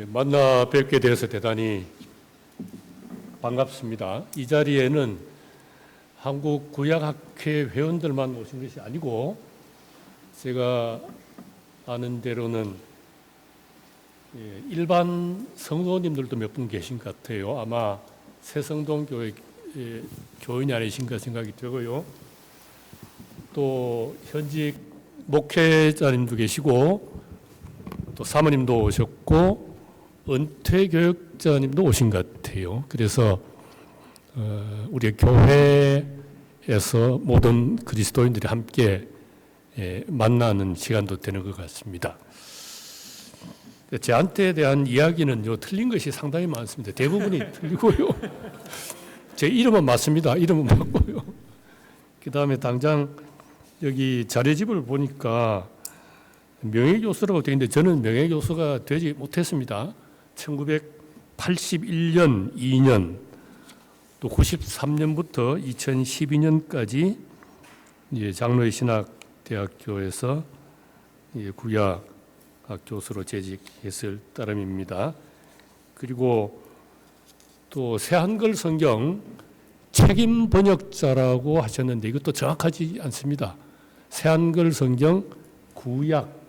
만나 뵙게 되어서 대단히 반갑습니다. 이 자리에는 한국구약학회 회원들만 오신 것이 아니고 제가 아는 대로는 일반 성도님들도 몇 분 계신 것 같아요. 아마 새성동 교회 교인이 아니신가 생각이 되고요. 또 현직 목회자님도 계시고 또 사모님도 오셨고 은퇴교육자님도 오신 것 같아요. 그래서 우리 교회에서 모든 그리스도인들이 함께 만나는 시간도 되는 것 같습니다. 저한테 대한 이야기는요, 틀린 것이 상당히 많습니다. 대부분이 틀리고요. 제 이름은 맞습니다. 이름은 맞고요. 그 다음에 당장 여기 자료집을 보니까 명예교수라고 되어 있는데 저는 명예교수가 되지 못했습니다. 1981년, 2년, 또 93년부터 2012년까지 장로의 신학대학교에서 구약 교수로 재직했을 따름입니다. 그리고 또 새한글 성경 책임 번역자라고 하셨는데 이것도 정확하지 않습니다. 새한글 성경 구약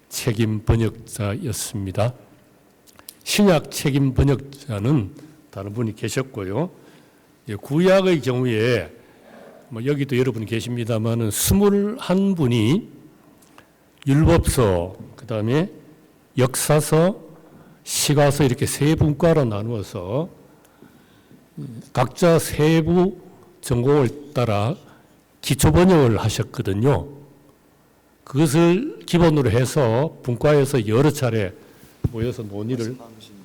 책임 번역자였습니다. 신약 책임 번역자는 다른 분이 계셨고요. 구약의 경우에 여기도 여러분 계십니다만은 21분이 율법서, 그 다음에 역사서, 시가서 이렇게 세 분과로 나누어서 각자 세부 전공을 따라 기초 번역을 하셨거든요. 그것을 기본으로 해서 분과에서 여러 차례 모여서 논의를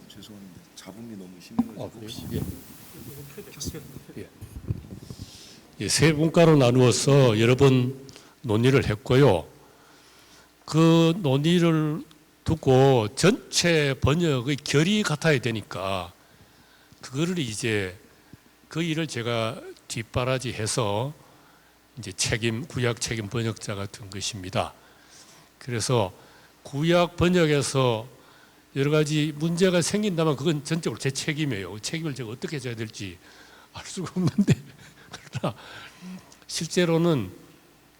죄송합니다. 잡음이 너무 심해가지고 세 분과로 나누어서 여러 번 논의를 했고요. 그 논의를 두고 전체 번역의 결이 같아야 되니까 그거를 이제 그 일을 제가 뒷바라지해서 이제 구약 책임 번역자가 된 것입니다. 그래서 구약 번역에서 여러 가지 문제가 생긴다면 그건 전적으로 제 책임이에요. 책임을 제가 어떻게 져야 될지 알 수가 없는데 그러나 실제로는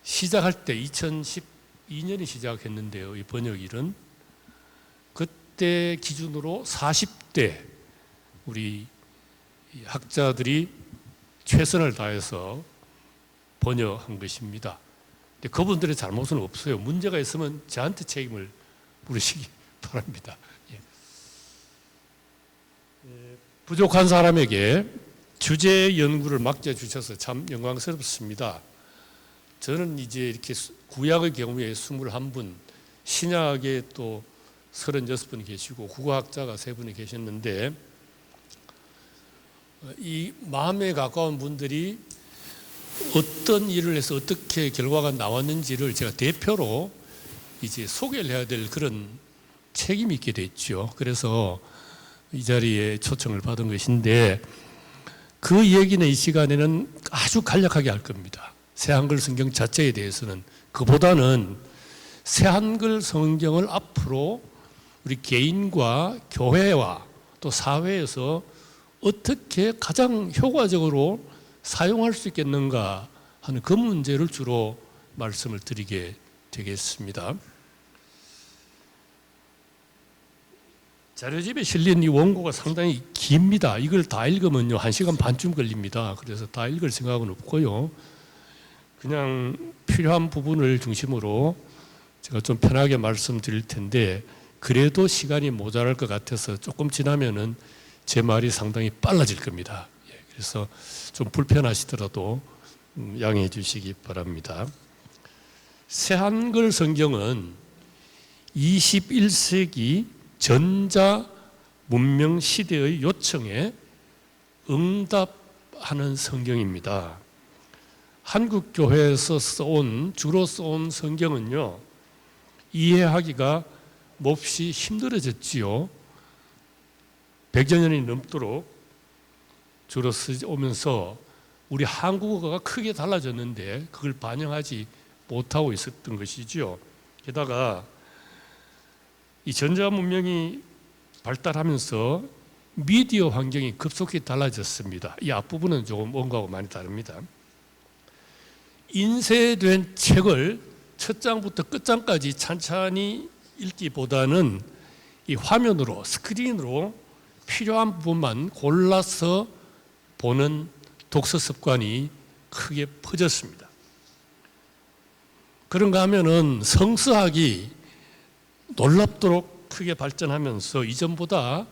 시작할 때 2012년에 시작했는데요. 이 번역 일은 그때 기준으로 40대 우리 학자들이 최선을 다해서 번역한 것입니다. 근데 그분들의 잘못은 없어요. 문제가 있으면 저한테 책임을 물으시기 바랍니다. 부족한 사람에게 주제 연구를 맡겨주셔서 참 영광스럽습니다. 저는 이제 이렇게 구약의 경우에 21분, 신약에 또 36분 계시고 국어학자가 3분이 계셨는데 이 마음에 가까운 분들이 어떤 일을 해서 어떻게 결과가 나왔는지를 제가 대표로 이제 소개를 해야 될 그런 책임이 있게 됐죠. 그래서 이 자리에 초청을 받은 것인데 그 얘기는 이 시간에는 아주 간략하게 할 겁니다. 새한글 성경 자체에 대해서는 그보다는 새한글 성경을 앞으로 우리 개인과 교회와 또 사회에서 어떻게 가장 효과적으로 사용할 수 있겠는가 하는 그 문제를 주로 말씀을 드리게 되겠습니다. 자료집에 실린 이 원고가 상당히 깁니다. 이걸 다 읽으면요 1시간 반쯤 걸립니다. 그래서 다 읽을 생각은 없고요. 그냥 필요한 부분을 중심으로 제가 좀 편하게 말씀드릴 텐데 그래도 시간이 모자랄 것 같아서 조금 지나면은 제 말이 상당히 빨라질 겁니다. 그래서 좀 불편하시더라도 양해해 주시기 바랍니다. 새한글 성경은 21세기 전자 문명 시대의 요청에 응답하는 성경입니다. 한국 교회에서 주로 써온 성경은요, 이해하기가 몹시 힘들어졌지요. 100여 년이 넘도록 주로 쓰오면서 우리 한국어가 크게 달라졌는데 그걸 반영하지 못하고 있었던 것이죠. 게다가 이 전자 문명이 발달하면서 미디어 환경이 급속히 달라졌습니다. 이 앞부분은 조금 원고하고 많이 다릅니다. 인쇄된 책을 첫 장부터 끝장까지 찬찬히 읽기보다는 이 화면으로, 스크린으로 필요한 부분만 골라서 보는 독서 습관이 크게 퍼졌습니다. 그런가 하면은 성서학이 놀랍도록 크게 발전하면서 이전보다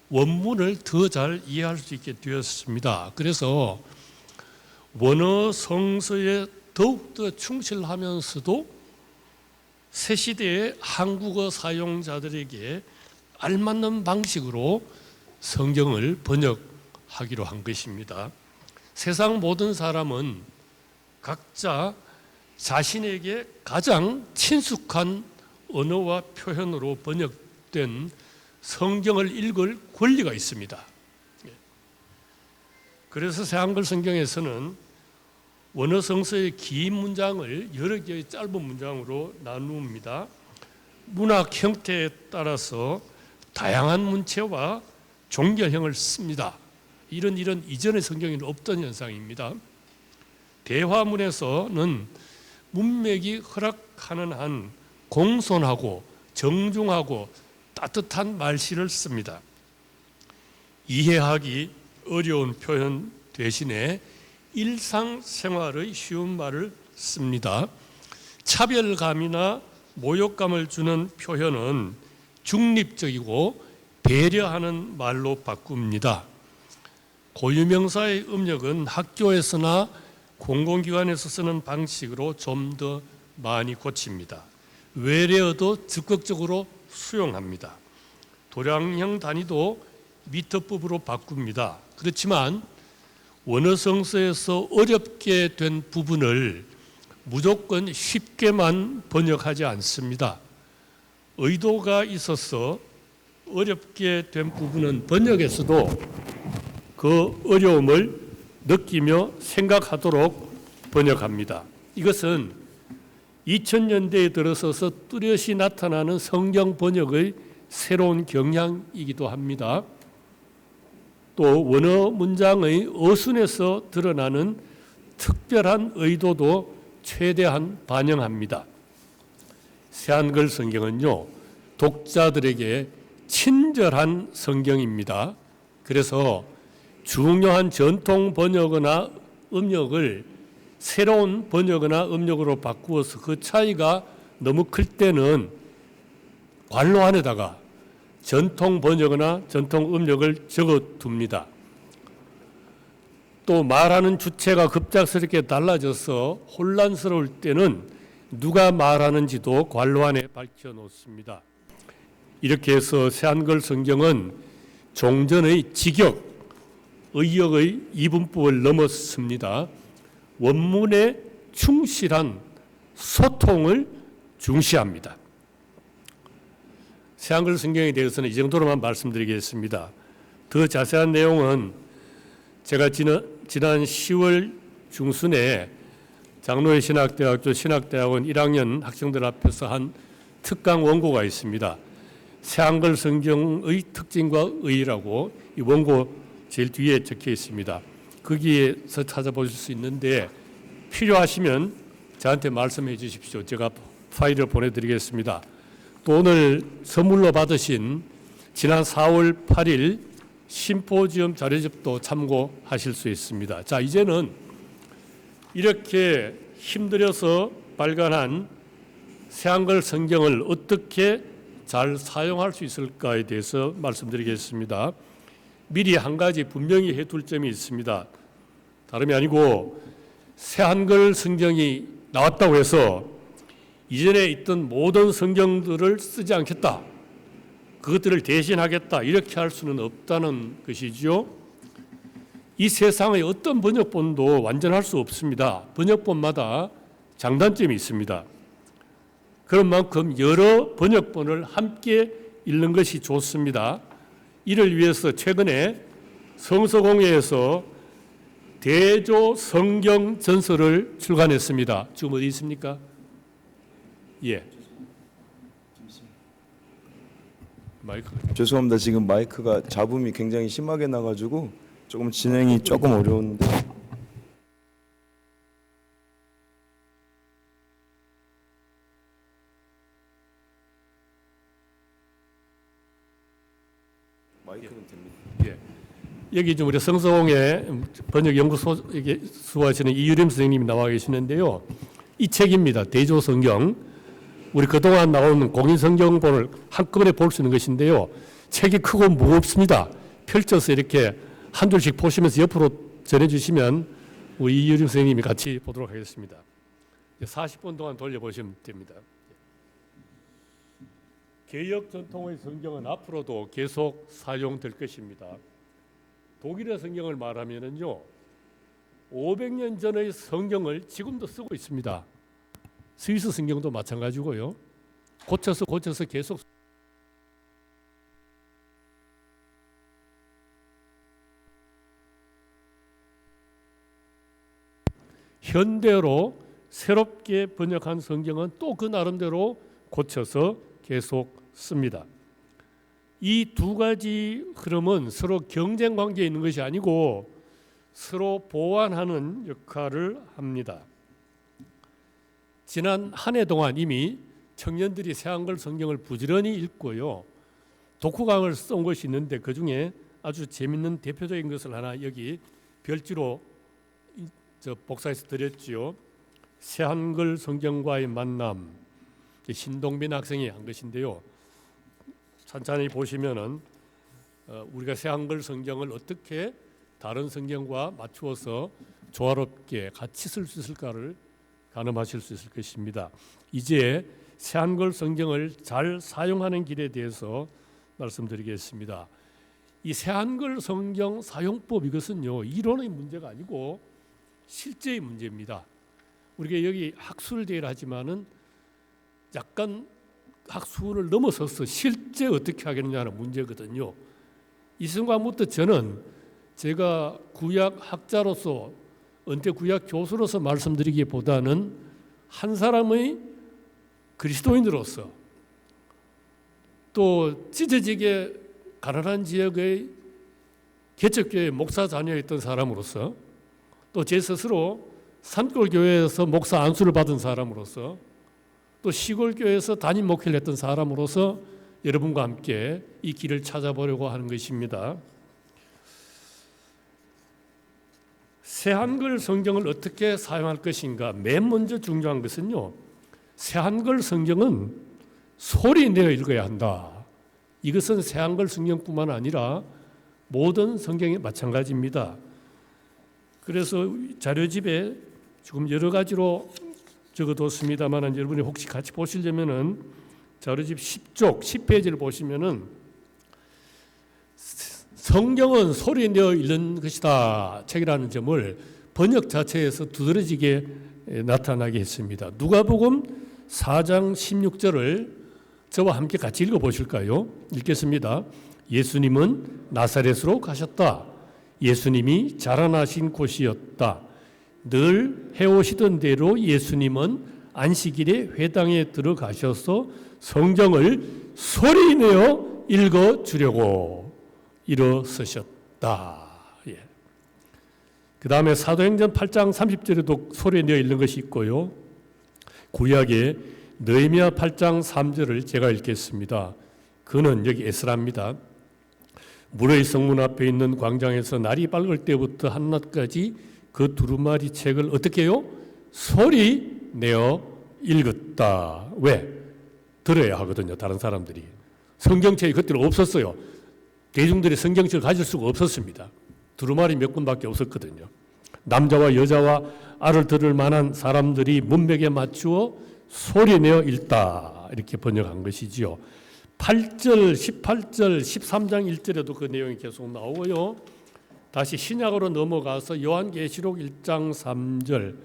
원문을 더 잘 이해할 수 있게 되었습니다. 그래서 원어 성서에 더욱더 충실하면서도 새 시대의 한국어 사용자들에게 알맞는 방식으로 성경을 번역하기로 한 것입니다. 세상 모든 사람은 각자 자신에게 가장 친숙한 언어와 표현으로 번역된 성경을 읽을 권리가 있습니다. 그래서 새한글 성경에서는 원어 성서의 긴 문장을 여러 개의 짧은 문장으로 나눕니다. 문학 형태에 따라서 다양한 문체와 종결형을 씁니다. 이런 이전의 성경에는 없던 현상입니다. 대화문에서는 문맥이 허락하는 한 공손하고 정중하고 따뜻한 말씨를 씁니다. 이해하기 어려운 표현 대신에 일상생활의 쉬운 말을 씁니다. 차별감이나 모욕감을 주는 표현은 중립적이고 배려하는 말로 바꿉니다. 고유명사의 음력은 학교에서나 공공기관에서 쓰는 방식으로 좀 더 많이 고칩니다. 외래어도 적극적으로 수용합니다. 도량형 단위도 미터법으로 바꿉니다. 그렇지만 원어 성서에서 어렵게 된 부분을 무조건 쉽게만 번역하지 않습니다. 의도가 있어서 어렵게 된 부분은 번역에서도 그 어려움을 느끼며 생각하도록 번역합니다. 이것은 2000년대에 들어서서 뚜렷이 나타나는 성경 번역의 새로운 경향이기도 합니다. 또 원어 문장의 어순에서 드러나는 특별한 의도도 최대한 반영합니다. 새한글 성경은요, 독자들에게 친절한 성경입니다. 그래서 중요한 전통 번역어나 음력을 새로운 번역어나 음력으로 바꾸어서 그 차이가 너무 클 때는 관로 안에다가 전통 번역어나 전통 음력을 적어둡니다. 또 말하는 주체가 급작스럽게 달라져서 혼란스러울 때는 누가 말하는지도 관로 안에 밝혀놓습니다. 이렇게 해서 새한글 성경은 종전의 직역, 의역의 이분법을 넘었습니다. 원문에 충실한 소통을 중시합니다. 새한글 성경에 대해서는 이 정도로만 말씀드리겠습니다. 더 자세한 내용은 제가 지난 10월 중순에 장로회 신학대학교 신학대학원 1학년 학생들 앞에서 한 특강 원고가 있습니다. 새한글 성경의 특징과 의의라고 이 원고 제일 뒤에 적혀 있습니다. 거기에서 찾아보실 수 있는데 필요하시면 저한테 말씀해 주십시오. 제가 파일을 보내드리겠습니다. 또 오늘 선물로 받으신 지난 4월 8일 심포지엄 자료집도 참고하실 수 있습니다. 자, 이제는 이렇게 힘들여서 발간한 새한글 성경을 어떻게 잘 사용할 수 있을까에 대해서 말씀드리겠습니다. 미리 한 가지 분명히 해둘 점이 있습니다. 다름이 아니고 새한글 성경이 나왔다고 해서 이전에 있던 모든 성경들을 쓰지 않겠다, 그것들을 대신하겠다 이렇게 할 수는 없다는 것이죠. 이 세상의 어떤 번역본도 완전할 수 없습니다. 번역본마다 장단점이 있습니다. 그런 만큼 여러 번역본을 함께 읽는 것이 좋습니다. 이를 위해서 최근에 성서공회에서 대조 성경 전서를 출간했습니다. 지금 어디 있습니까? 예. 마이크. 죄송합니다. 지금 마이크가 잡음이 굉장히 심하게 나가지고 조금 진행이 조금 어려운데. 마이크는 됩니다. 예. 여기 좀 우리 성서공회 번역연구소 수하시는 이유림 선생님이 나와 계시는데요. 이 책입니다. 대조성경. 우리 그동안 나온 공인성경본을 한꺼번에 볼 수 있는 것인데요. 책이 크고 무겁습니다. 펼쳐서 이렇게 한 줄씩 보시면서 옆으로 전해주시면 우리 이유림 선생님이 같이 보도록 하겠습니다. 40분 동안 돌려보시면 됩니다. 개역 전통의 성경은 앞으로도 계속 사용될 것입니다. 독일의 성경을 말하면은요, 500년 전의 성경을 지금도 쓰고 있습니다. 스위스 성경도 마찬가지고요. 고쳐서 계속 현대로 새롭게 번역한 성경은 또 그 나름대로 고쳐서 계속 씁니다. 이 두 가지 흐름은 서로 경쟁 관계에 있는 것이 아니고 서로 보완하는 역할을 합니다. 지난 한 해 동안 이미 청년들이 새한글 성경을 부지런히 읽고요. 독후강을 쓴 것이 있는데 그중에 아주 재밌는 대표적인 것을 하나 여기 별지로 복사해서 드렸지요. 새한글 성경과의 만남, 신동빈 학생이 한 것인데요. 찬찬히 보시면은 우리가 새한글 성경을 어떻게 다른 성경과 맞추어서 조화롭게 같이 쓸 수 있을까를 가늠하실 수 있을 것입니다. 이제 새한글 성경을 잘 사용하는 길에 대해서 말씀드리겠습니다. 이 새한글 성경 사용법, 이것은요 이론의 문제가 아니고 실제의 문제입니다. 우리가 여기 학술대회를 하지만은 약간 학술을 넘어서서 실제 어떻게 하겠느냐는 문제거든요. 이 순간부터 저는 제가 구약 학자로서 은퇴 구약 교수로서 말씀드리기보다는 한 사람의 그리스도인으로서 또 찢어지게 가난한 지역의 개척교회 목사 자녀였던 사람으로서 또 제 스스로 산골교회에서 목사 안수를 받은 사람으로서 또 시골교회에서 담임 목회를 했던 사람으로서 여러분과 함께 이 길을 찾아보려고 하는 것입니다. 새한글 성경을 어떻게 사용할 것인가? 맨 먼저 중요한 것은요, 새한글 성경은 소리 내어 읽어야 한다. 이것은 새한글 성경뿐만 아니라 모든 성경이 마찬가지입니다. 그래서 자료집에 지금 여러 가지로 적어뒀습니다만 여러분이 혹시 같이 보시려면은 자료집 10쪽 10페이지를 보시면은 성경은 소리 내어 읽는 것이다 책이라는 점을 번역 자체에서 두드러지게 나타나게 했습니다. 누가복음 4장 16절을 저와 함께 같이 읽어보실까요? 읽겠습니다. 예수님은 나사렛으로 가셨다. 예수님이 자라나신 곳이었다. 늘 해오시던 대로 예수님은 안식일에 회당에 들어가셔서 성경을 소리내어 읽어주려고 일어서셨다. 예. 그 다음에 사도행전 8장 30절에도 소리내어 읽는 것이 있고요. 구약에 느헤미야 8장 3절을 제가 읽겠습니다. 그는 여기 에스라입니다. 물의 성문 앞에 있는 광장에서 날이 밝을 때부터 한낮까지 그 두루마리 책을 어떻게 해요? 소리 내어 읽었다. 왜? 들어야 하거든요. 다른 사람들이. 성경책이 그때는 없었어요. 대중들이 성경책을 가질 수가 없었습니다. 두루마리 몇 군밖에 없었거든요. 남자와 여자와 알을 들을 만한 사람들이 문맥에 맞추어 소리 내어 읽다. 이렇게 번역한 것이지요. 8절, 18절, 13장 1절에도 그 내용이 계속 나오고요. 다시 신약으로 넘어가서 요한계시록 1장 3절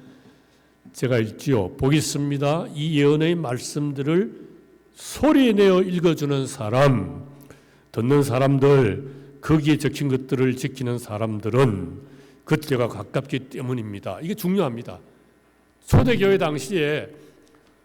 제가 읽지요. 보겠습니다. 이 예언의 말씀들을 소리내어 읽어주는 사람, 듣는 사람들, 거기에 적힌 것들을 지키는 사람들은 그때가 가깝기 때문입니다. 이게 중요합니다. 초대교회 당시에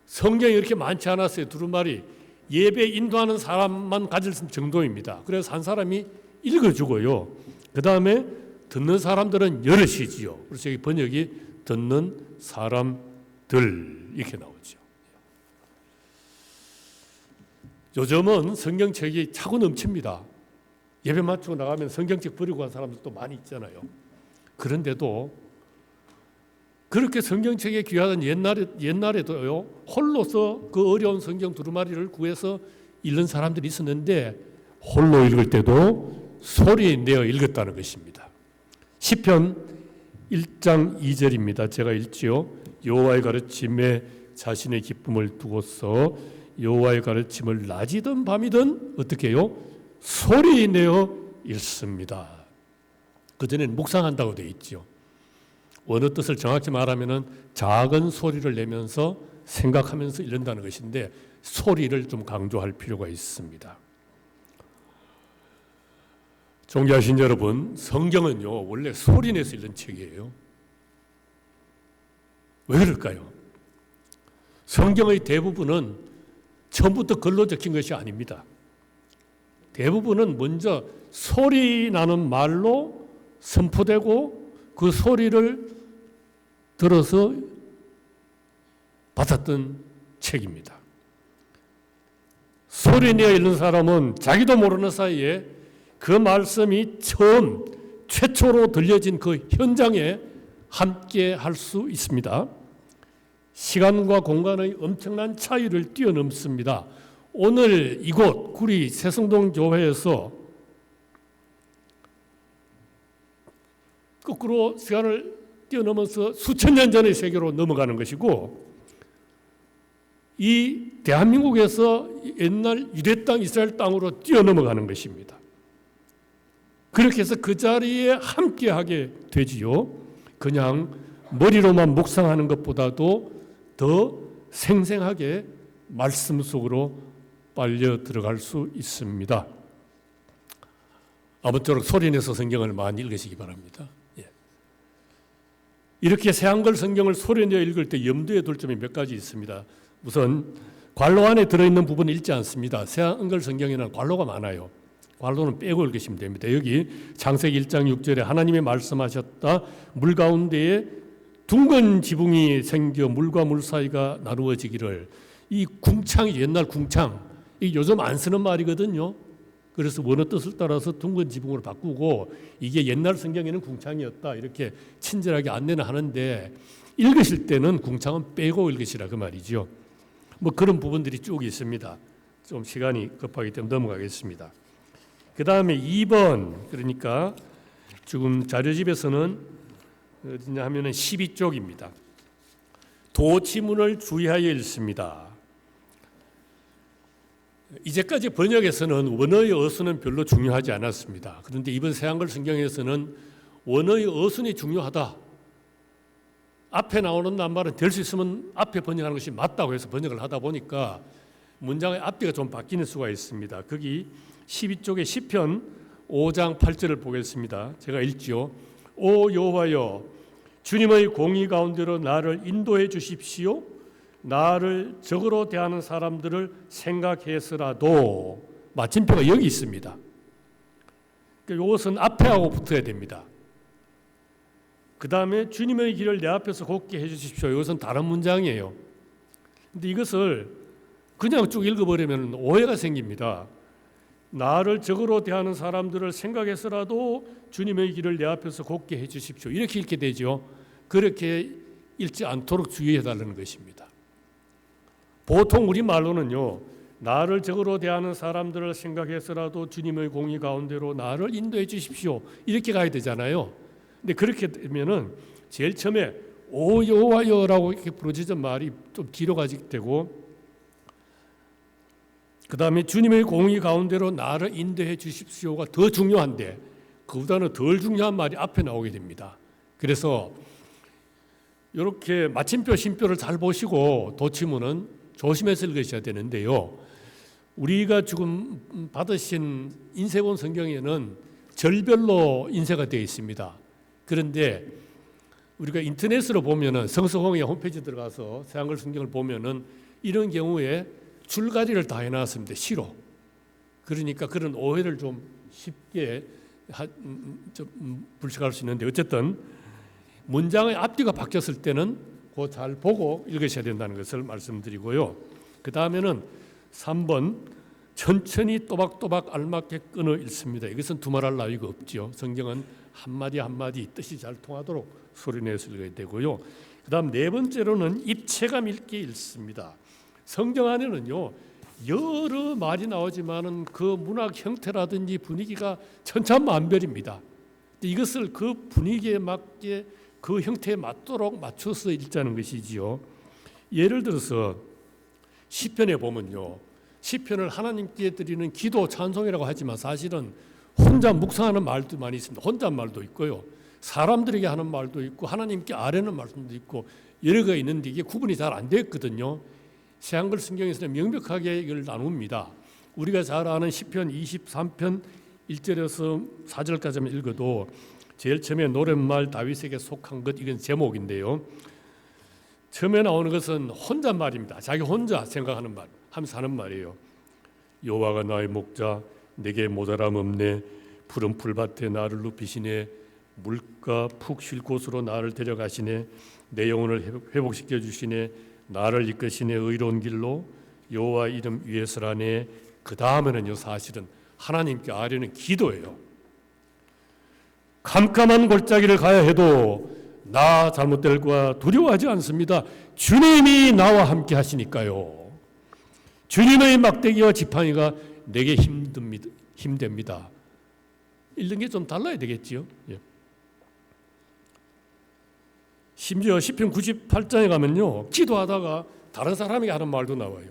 성경이 이렇게 많지 않았어요. 두루마리. 예배 인도하는 사람만 가질 정도입니다. 그래서 한 사람이 읽어주고요. 그 다음에 듣는 사람들은 여럿이지요. 그래서 여기 번역이 듣는 사람들 이렇게 나오죠. 요즘은 성경책이 차고 넘칩니다. 예배 마치고 나가면 성경책 버리고 간 사람들도 많이 있잖아요. 그런데도 그렇게 성경책에 귀하던 옛날에도요, 홀로서 그 어려운 성경 두루마리를 구해서 읽는 사람들이 있었는데 홀로 읽을 때도 소리 내어 읽었다는 것입니다. 시편 1장 2절입니다. 제가 읽지요. 여호와의 가르침에 자신의 기쁨을 두고서 여호와의 가르침을 낮이든 밤이든 어떻게 해요? 소리 내어 읽습니다. 그전에는 묵상한다고 되어 있죠. 어느 뜻을 정확히 말하면은 작은 소리를 내면서 생각하면서 읽는다는 것인데 소리를 좀 강조할 필요가 있습니다. 존경하신 여러분, 성경은요 원래 소리 내서 읽는 책이에요. 왜 그럴까요? 성경의 대부분은 처음부터 글로 적힌 것이 아닙니다. 대부분은 먼저 소리 나는 말로 선포되고 그 소리를 들어서 받았던 책입니다. 소리 내어 읽는 사람은 자기도 모르는 사이에 그 말씀이 최초로 들려진 그 현장에 함께 할 수 있습니다. 시간과 공간의 엄청난 차이를 뛰어넘습니다. 오늘 이곳 구리 새성동 교회에서 거꾸로 시간을 뛰어넘어서 수천 년 전의 세계로 넘어가는 것이고, 이 대한민국에서 옛날 유대 땅 이스라엘 땅으로 뛰어넘어가는 것입니다. 그렇게 해서 그 자리에 함께하게 되지요. 그냥 머리로만 묵상하는 것보다도 더 생생하게 말씀 속으로 빨려 들어갈 수 있습니다. 아무쪼록 소리내서 성경을 많이 읽으시기 바랍니다. 이렇게 새한글 성경을 소리내어 읽을 때 염두에 둘 점이 몇 가지 있습니다. 우선 괄호 안에 들어있는 부분을 읽지 않습니다. 새한글 성경에는 괄호가 많아요. 괄호는 빼고 읽으시면 됩니다. 여기 창세기 1장 6절에 하나님이 말씀하셨다. 물 가운데에 둥근 지붕이 생겨 물과 물 사이가 나누어지기를. 이 궁창이 옛날 궁창, 이 요즘 안 쓰는 말이거든요. 그래서 원어 뜻을 따라서 둥근 지붕으로 바꾸고 이게 옛날 성경에는 궁창이었다 이렇게 친절하게 안내는 하는데 읽으실 때는 궁창은 빼고 읽으시라 그 말이죠. 뭐 그런 부분들이 쭉 있습니다. 좀 시간이 급하기 때문에 넘어가겠습니다. 그 다음에 2번, 그러니까 지금 자료집에서는 어디냐 하면은 12쪽입니다. 도치문을 주의하여 읽습니다. 이제까지 번역에서는 원어의 어순은 별로 중요하지 않았습니다. 그런데 이번 새한글 성경에서는 원어의 어순이 중요하다. 앞에 나오는 낱말은 될 수 있으면 앞에 번역하는 것이 맞다고 해서 번역을 하다 보니까 문장의 앞뒤가 좀 바뀌는 수가 있습니다. 거기 12쪽의 시편 5장 8절을 보겠습니다. 제가 읽지요. 오 여호와여, 주님의 공의 가운데로 나를 인도해 주십시오. 나를 적으로 대하는 사람들을 생각해서라도. 마침표가 여기 있습니다. 이것은 앞에 하고 붙어야 됩니다. 그 다음에 주님의 길을 내 앞에서 곱게 해주십시오. 이것은 다른 문장이에요. 근데 이것을 그냥 쭉 읽어버리면 오해가 생깁니다. 나를 적으로 대하는 사람들을 생각해서라도 주님의 길을 내 앞에서 곱게 해주십시오. 이렇게 읽게 되죠. 그렇게 읽지 않도록 주의해달라는 것입니다. 보통 우리말로는요, 나를 적으로 대하는 사람들을 생각해서라도 주님의 공의 가운데로 나를 인도해 주십시오. 이렇게 가야 되잖아요. 근데 그렇게 되면은 제일 처음에 오 여호와여라고 이렇게 부르짖은 말이 좀 뒤로 가게 되고, 그 다음에 주님의 공의 가운데로 나를 인도해 주십시오가 더 중요한데 그보다는 덜 중요한 말이 앞에 나오게 됩니다. 그래서 이렇게 마침표, 쉼표를 잘 보시고 도치문은 조심해서 읽으셔야 되는데요. 우리가 지금 받으신 인쇄본 성경에는 절별로 인쇄가 되어 있습니다. 그런데 우리가 인터넷으로 보면은 성서공회 홈페이지 들어가서 새한글 성경을 보면은 이런 경우에 줄가리를 다 해놨습니다. 시로. 그러니까 그런 오해를 좀 쉽게 불식할 수 있는데, 어쨌든 문장의 앞뒤가 바뀌었을 때는 그거 잘 보고 읽으셔야 된다는 것을 말씀드리고요. 그 다음에는 3번 천천히 또박또박 알맞게 끊어 읽습니다. 이것은 두말할 나위가 없죠. 성경은 한마디 한마디 뜻이 잘 통하도록 소리내서 읽어야 되고요. 그 다음 네 번째로는 입체감 있게 읽습니다. 성경 안에는요 여러 말이 나오지만은 그 문학 형태라든지 분위기가 천차만별입니다. 이것을 그 분위기에 맞게 그 형태에 맞도록 맞춰서 읽자는 것이지요. 예를 들어서 시편에 보면요, 시편을 하나님께 드리는 기도 찬송이라고 하지만 사실은 혼자 묵상하는 말도 많이 있습니다. 혼잣말도 있고요, 사람들에게 하는 말도 있고 하나님께 아뢰는 말씀도 있고 여러 가 있는데 이게 구분이 잘 안 되었거든요. 새한글 성경에서는 명백하게 이걸 나눕니다. 우리가 잘 아는 시편 23편 1절에서 4절까지만 읽어도 제일 처음에 노랫말 다윗에게 속한 것, 이건 제목인데요. 처음에 나오는 것은 혼잣말입니다. 자기 혼자 생각하는 말, 하면서 하는 말이에요. 여호와가 나의 목자, 내게 모자람 없네. 푸른 풀밭에 나를 눕히시네. 물가 푹 쉴 곳으로 나를 데려가시네. 내 영혼을 회복시켜 주시네. 나를 이끄시네 의로운 길로. 여호와 이름 위에 서라네. 그 다음에는요 사실은 하나님께 아뢰는 기도예요. 캄캄한 골짜기를 가야 해도 나 잘못될까 두려워하지 않습니다. 주님이 나와 함께 하시니까요. 주님의 막대기와 지팡이가 내게 힘됩니다. 읽는 게 좀 달라야 되겠지요. 예. 심지어 시편 98장에 가면요 기도하다가 다른 사람이 하는 말도 나와요.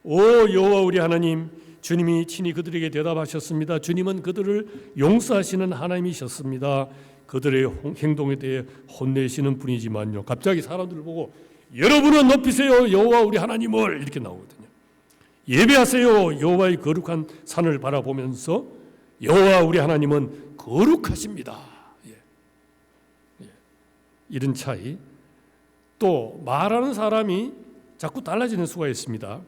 오 여호와 우리 하나님, 주님이 친히 그들에게 대답하셨습니다. 주님은 그들을 용서하시는 하나님이셨습니다. 그들의 행동에 대해 혼내시는 분이지만요, 갑자기 사람들을 보고 여러분은 높이세요 여호와 우리 하나님을, 이렇게 나오거든요. 예배하세요 여호와의 거룩한 산을 바라보면서 여호와 우리 하나님은 거룩하십니다. 이런 차이. 또 말하는 사람이 자꾸 달라지는 수가 있습니다.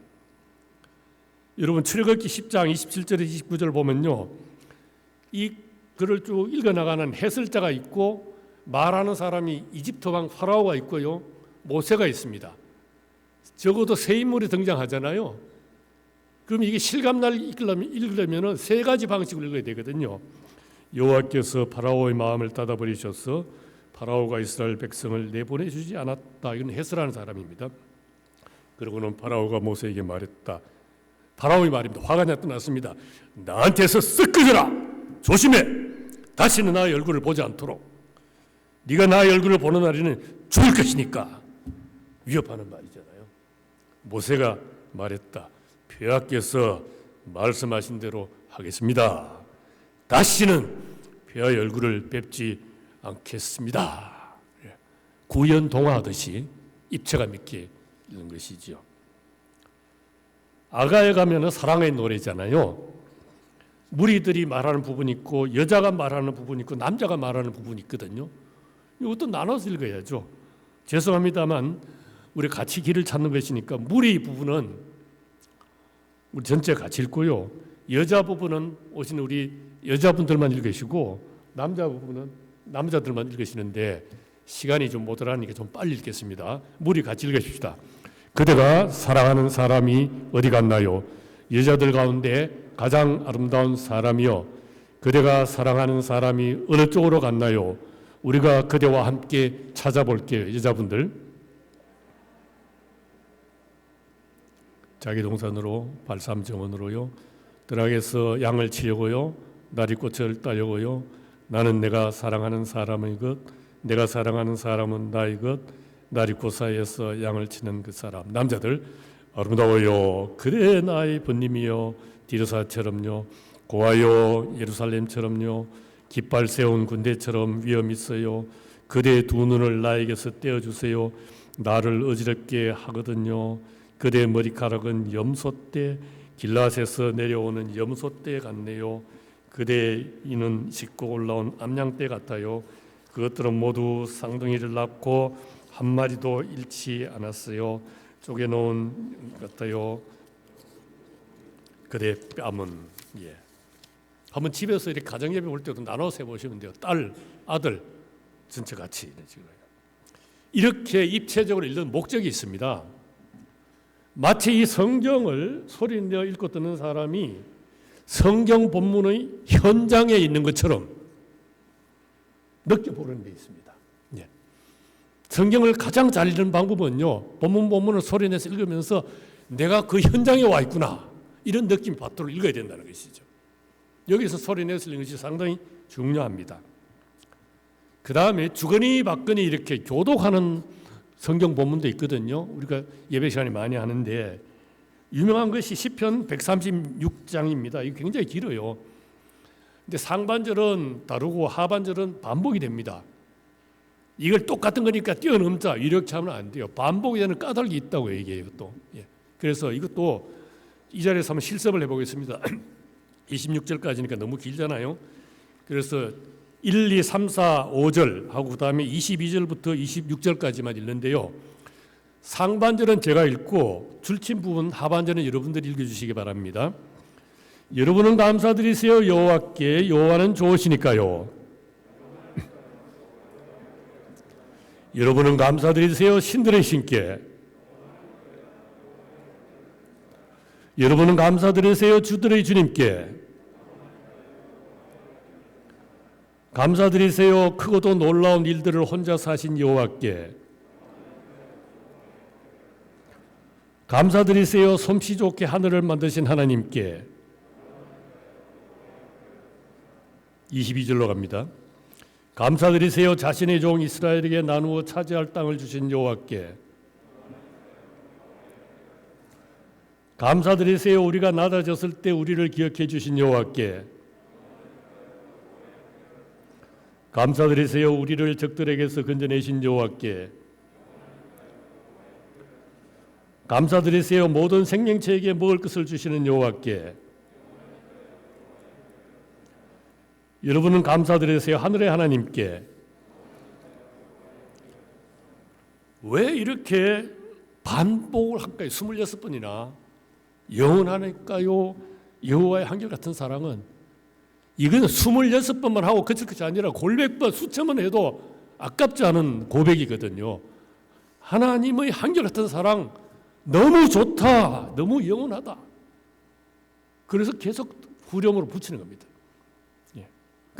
여러분 출애굽기 10장 27절 29절 보면요, 이 글을 쭉 읽어나가는 해설자가 있고 말하는 사람이 이집트 왕 파라오가 있고요, 모세가 있습니다. 적어도 세 인물이 등장하잖아요. 그럼 이게 실감날 읽으려면 세 가지 방식으로 읽어야 되거든요. 여호와께서 파라오의 마음을 닫아버리셔서 파라오가 이스라엘 백성을 내보내주지 않았다. 이건 해설하는 사람입니다. 그러고는 파라오가 모세에게 말했다. 파라오의 말입니다. 화가 났습니다. 나한테서 쓱 꺼져라. 조심해. 다시는 나의 얼굴을 보지 않도록. 네가 나의 얼굴을 보는 날에는 죽을 것이니까. 위협하는 말이잖아요. 모세가 말했다. 폐하께서 말씀하신 대로 하겠습니다. 다시는 폐하의 얼굴을 뵙지 않겠습니다. 구연 동화하듯이 입체감 있게 읽는 것이죠. 아가에 가면은 사랑의 노래잖아요. 무리들이 말하는 부분이 있고 여자가 말하는 부분이 있고 남자가 말하는 부분이 있거든요. 이것도 나눠서 읽어야죠. 죄송합니다만 우리 같이 길을 찾는 것이니까 무리 부분은 우리 전체 같이 읽고요, 여자 부분은 오신 우리 여자분들만 읽으시고 남자 부분은 남자들만 읽으시는데 시간이 좀 모자라니까 좀 빨리 읽겠습니다. 무리 같이 읽으십시다. 그대가 사랑하는 사람이 어디 갔나요? 여자들 가운데 가장 아름다운 사람이요, 그대가 사랑하는 사람이 어느 쪽으로 갔나요? 우리가 그대와 함께 찾아볼게요. 여자분들 자기 동산으로 발삼정원으로요, 들락에서 양을 치려고요, 나리꽃을 따려고요, 나는 내가 사랑하는 사람의 것, 내가 사랑하는 사람은 나의 것, 나리꽃 사이에서 양을 치는 그 사람. 남자들 아름다워요. 그래 나의 번님이요. 디르사처럼요. 고와요. 예루살렘처럼요. 깃발 세운 군대처럼 위엄 있어요. 그대의 두 눈을 나에게서 떼어주세요. 나를 어지럽게 하거든요. 그대의 머리카락은 염소떼, 길랏에서 내려오는 염소떼 같네요. 그대의 이는 씻고 올라온 암양떼 같아요. 그것들은 모두 쌍둥이를 낳고 한 마리도 잃지 않았어요. 쪼개놓은 것 같아요. 그대 뺨은 한번 집에서 이렇게 가정예배 볼 때도 나눠서 해보시면 돼요. 딸, 아들 전체 같이 이렇게 입체적으로 읽는 목적이 있습니다. 마치 이 성경을 소리내어 읽고 듣는 사람이 성경 본문의 현장에 있는 것처럼 느껴보는 데 있습니다. 성경을 가장 잘 읽는 방법은요, 본문을 소리내서 읽으면서 내가 그 현장에 와 있구나 이런 느낌 받도록 읽어야 된다는 것이죠. 여기서 소리내서 읽는 것이 상당히 중요합니다. 그 다음에 주거니 받거니 이렇게 교독하는 성경 본문도 있거든요. 우리가 예배 시간에 많이 하는데 유명한 것이 시편 136장입니다. 이거 굉장히 길어요. 근데 상반절은 다르고 하반절은 반복이 됩니다. 이걸 똑같은 거니까 뛰어넘자 이렇게 하면 안 돼요. 반복이 되는 까닭이 있다고 얘기해요. 또. 그래서 이것도 이 자리에서 한번 실습을 해보겠습니다. 26절까지니까 너무 길잖아요. 그래서 1, 2, 3, 4, 5절 하고 그 다음에 22절부터 26절까지만 읽는데요. 상반절은 제가 읽고 줄친 부분 하반절은 여러분들이 읽어주시기 바랍니다. 여러분은 감사드리세요 여호와께 여호와는 좋으시니까요. 여러분은 감사드리세요 신들의 신께. 여러분은 감사드리세요 주들의 주님께. 감사드리세요 크고도 놀라운 일들을 혼자 사신 여호와께. 감사드리세요 솜씨 좋게 하늘을 만드신 하나님께. 22절로 갑니다. 감사드리세요 자신의 종 이스라엘에게 나누어 차지할 땅을 주신 여호와께. 감사드리세요 우리가 낮아졌을 때 우리를 기억해 주신 여호와께. 감사드리세요 우리를 적들에게서 건져내신 여호와께. 감사드리세요 모든 생명체에게 먹을 것을 주시는 여호와께. 여러분은 감사드리세요 하늘의 하나님께. 왜 이렇게 반복을 할까요? 26번이나 영원하니까요 여호와의 한결같은 사랑은. 이건 26번만 하고 그칠 것이 아니라 골백번 수천번 해도 아깝지 않은 고백이거든요. 하나님의 한결같은 사랑 너무 좋다, 너무 영원하다. 그래서 계속 후렴으로 붙이는 겁니다.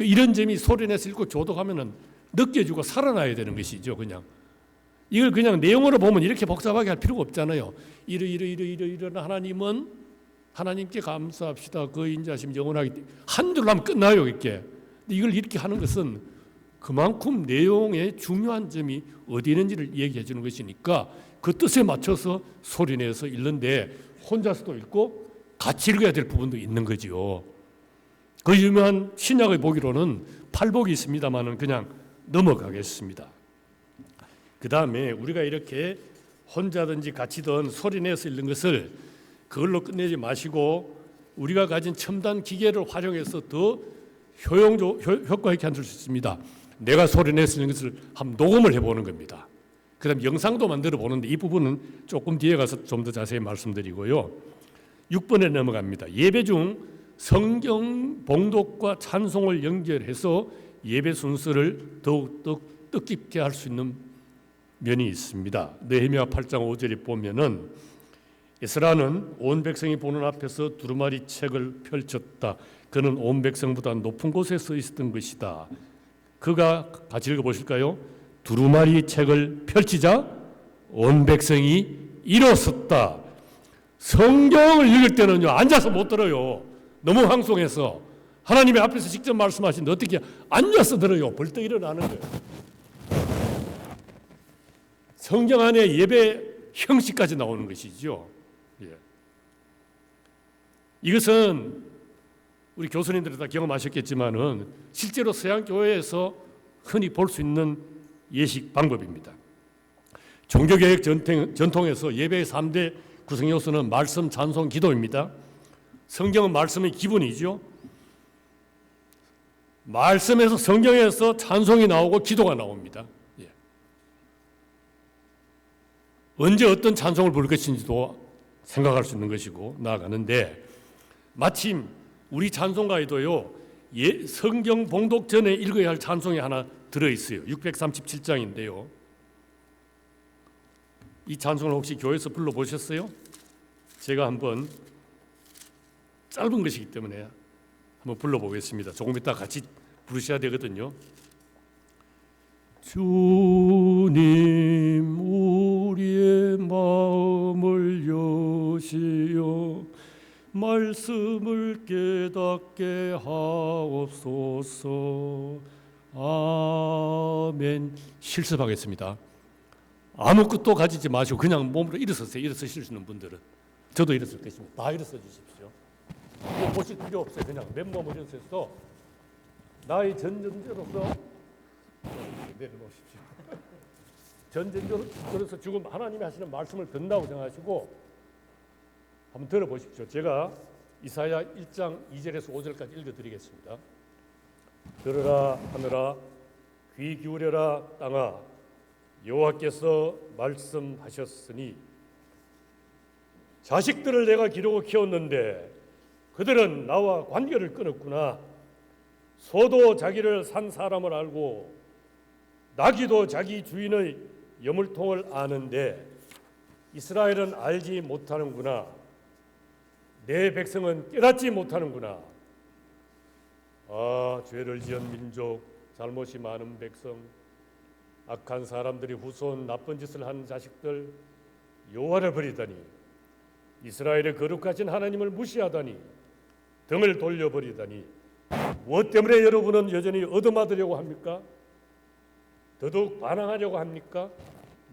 이런 점이 소리내서 읽고 교독하면 느껴지고 살아나야 되는 것이죠. 그냥 이걸 그냥 내용으로 보면 이렇게 복잡하게 할 필요가 없잖아요. 이런 하나님은 하나님께 감사합시다. 그 인자심 영원하기 한 줄로 하면 끝나요. 이렇게. 이걸 이렇게 하는 것은 그만큼 내용의 중요한 점이 어디 있는지를 얘기해 주는 것이니까 그 뜻에 맞춰서 소리내서 읽는데 혼자서도 읽고 같이 읽어야 될 부분도 있는 거지요. 그 유명한 신약의 보기로는 팔복이 있습니다만은 그냥 넘어가겠습니다. 그 다음에 우리가 이렇게 혼자든지 같이든 소리내서 읽는 것을 그걸로 끝내지 마시고 우리가 가진 첨단 기계를 활용해서 더 효과 있게 할 수 있습니다. 내가 소리내서 읽는 것을 한번 녹음을 해보는 겁니다. 그 다음 영상도 만들어 보는데 이 부분은 조금 뒤에 가서 좀 더 자세히 말씀드리고요. 6번에 넘어갑니다. 예배 중 성경 봉독과 찬송을 연결해서 예배 순서를 더욱 뜻깊게 할 수 있는 면이 있습니다. 느헤미야 8장 5절에 보면은 에스라는 온 백성이 보는 앞에서 두루마리 책을 펼쳤다. 그는 온 백성보다 높은 곳에 서 있었던 것이다. 그가 같이 읽어보실까요? 두루마리 책을 펼치자 온 백성이 일어섰다. 성경을 읽을 때는요 앉아서 못 들어요. 너무 황송해서 하나님의 앞에서 직접 말씀하시는데 어떻게 앉아서 들어요. 벌떡 일어나는 거예요. 성경 안에 예배 형식까지 나오는 것이죠. 이것은 우리 교수님들이 다 경험하셨겠지만은 실제로 서양 교회에서 흔히 볼 수 있는 예식 방법입니다. 종교개혁 전통에서 예배의 3대 구성 요소는 말씀, 찬송, 기도입니다. 성경은 말씀의 기본이죠. 말씀에서 성경에서 찬송이 나오고 기도가 나옵니다. 언제 어떤 찬송을 부를 것인지도 생각할 수 있는 것이고 나아가는데 마침 우리 찬송가에도요, 성경 봉독 전에 읽어야 할 찬송이 하나 들어있어요. 637장인데요. 이 찬송을 혹시 교회에서 불러보셨어요? 제가 한번 짧은 것이기 때문에 한번 불러보겠습니다. 조금 이따 같이 부르셔야 되거든요. 주님 우리의 마음을 여시어 말씀을 깨닫게 하옵소서. 아멘. 실습하겠습니다. 아무것도 가지지 마시고 그냥 몸으로 일어서세요. 일어서실 수 있는 분들은. 저도 일어설 것입니다. 다 일어서 주십시오. 뭐 보실 필요 없어요. 그냥 맨몸으로 일어서서 나의 전전자로서 내려놓으십시오. 전전자로서 지금 하나님이 하시는 말씀을 듣는다고 생각하시고 한번 들어보십시오. 제가 이사야 1장 2절에서 5절까지 읽어드리겠습니다. 들으라 하늘아, 귀 기울여라 땅아, 여호와께서 말씀하셨으니 자식들을 내가 기르고 키웠는데 그들은 나와 관계를 끊었구나. 소도 자기를 산 사람을 알고 나귀도 자기 주인의 여물통을 아는데 이스라엘은 알지 못하는구나. 내 백성은 깨닫지 못하는구나. 아, 죄를 지은 민족, 잘못이 많은 백성, 악한 사람들이 후손 나쁜 짓을 하는 자식들, 여호와를 버리다니, 이스라엘의 거룩하신 하나님을 무시하다니, 등을 돌려버리다니, 무엇 때문에 여러분은 여전히 얻어맞으려고 합니까? 더더욱 반항하려고 합니까?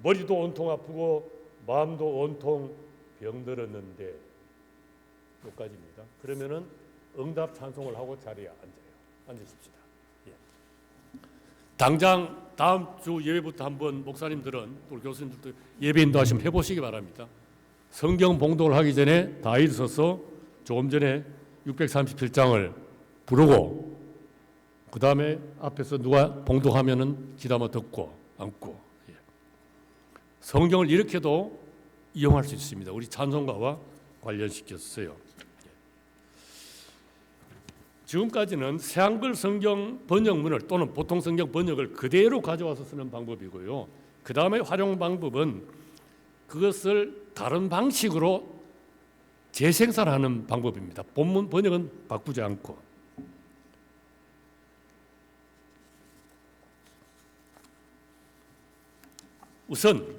머리도 온통 아프고 마음도 온통 병들었는데. 여기까지입니다. 그러면은 응답 찬송을 하고 자리에 앉으십시다. 예. 당장 다음 주 예배부터 한번 목사님들은 또 교수님들도 예배 인도하시면 해보시기 바랍니다. 성경 봉독을 하기 전에 다 일어서서 조금 전에 637장을 부르고 그 다음에 앞에서 누가 봉독하면은 귀담아 듣고 앉고. 예. 성경을 이렇게도 이용할 수 있습니다. 우리 찬송가와 관련시켰어요. 지금까지는 새한글 성경 번역문을 또는 보통 성경 번역을 그대로 가져와서 쓰는 방법이고요. 그 다음에 활용 방법은 그것을 다른 방식으로 재생산하는 방법입니다. 본문 번역은 바꾸지 않고. 우선